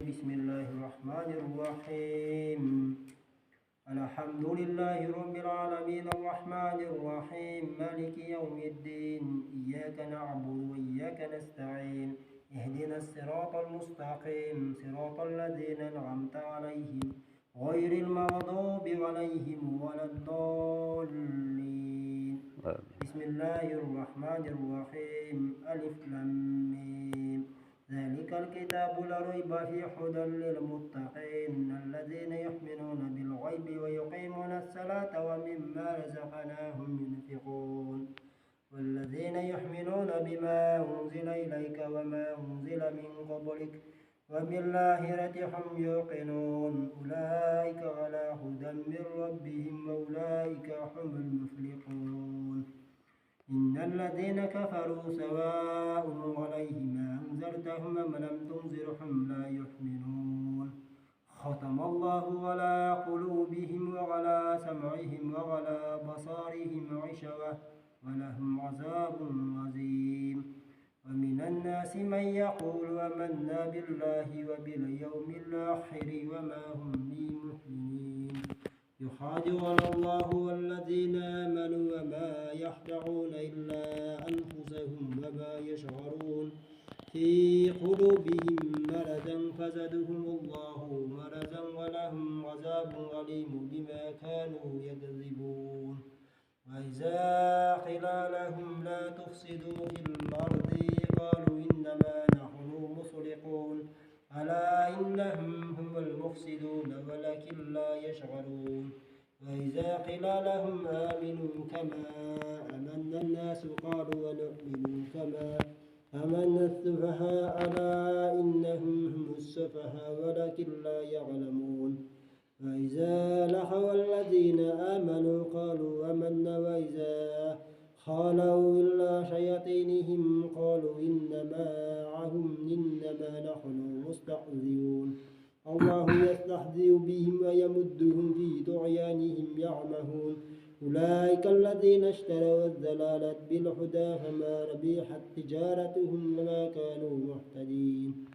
بسم الله الرحمن الرحيم. الحمد لله رب العالمين الرحمن الرحيم مالك يوم الدين. إياك نعبد وإياك نستعين. اهدنا الصراط المستقيم صراط الذين أنعمت عليهم غير المغضوب عليهم ولا الضالين. بسم الله الرحمن الرحيم. ألف لام ميم. ذلك الكتاب لا ريب فيه هدى للمتقين الذين يؤمنون بالغيب ويقيمون الصلاة ومما رزقناهم ينفقون والذين يؤمنون بما أنزل إليك وما أنزل من قبلك وبالآخرة هم يوقنون أولئك على هدى من ربهم وأولئك هم المفلحون. إن الذين كفروا سواء عليهم أنذرتهم أم لم تنذرهم لا يؤمنون. ختم الله على قلوبهم وعلى سمعهم وعلى بصارهم غشوة ولهم عذاب عظيم. ومن الناس من يقول آمنا بالله وباليوم الآخر وما هم بمؤمنين. يخادعون الله والذين آمنوا وما يخدعون إلا أنفسهم وما يشعرون. في قلوبهم مرض فزادهم الله مرضا ولهم عذاب أليم بما كانوا يكذبون. وإذا قيل لهم لا تفسدوا في الأرض قالوا إنما نحن مصلحون ألا إنهم هم المفسدون ولكن لا يشعرون. وإذا قيل لهم آمنوا كما آمن الناس قالوا ونؤمن كما آمن السفهاء ألا إنهم هم السفهاء ولكن لا يعلمون. وإذا لقوا الذين آمنوا قالوا آمنا وإذا خالوا إلى شياطينهم قالوا إنما نحن مستهزئون. الله يستهزئ بهم ويمدهم في طغيانهم يعمهون. أولئك الذين اشتروا الضلالة بالهدى فما ربحت تجارتهم وما كانوا مهتدين.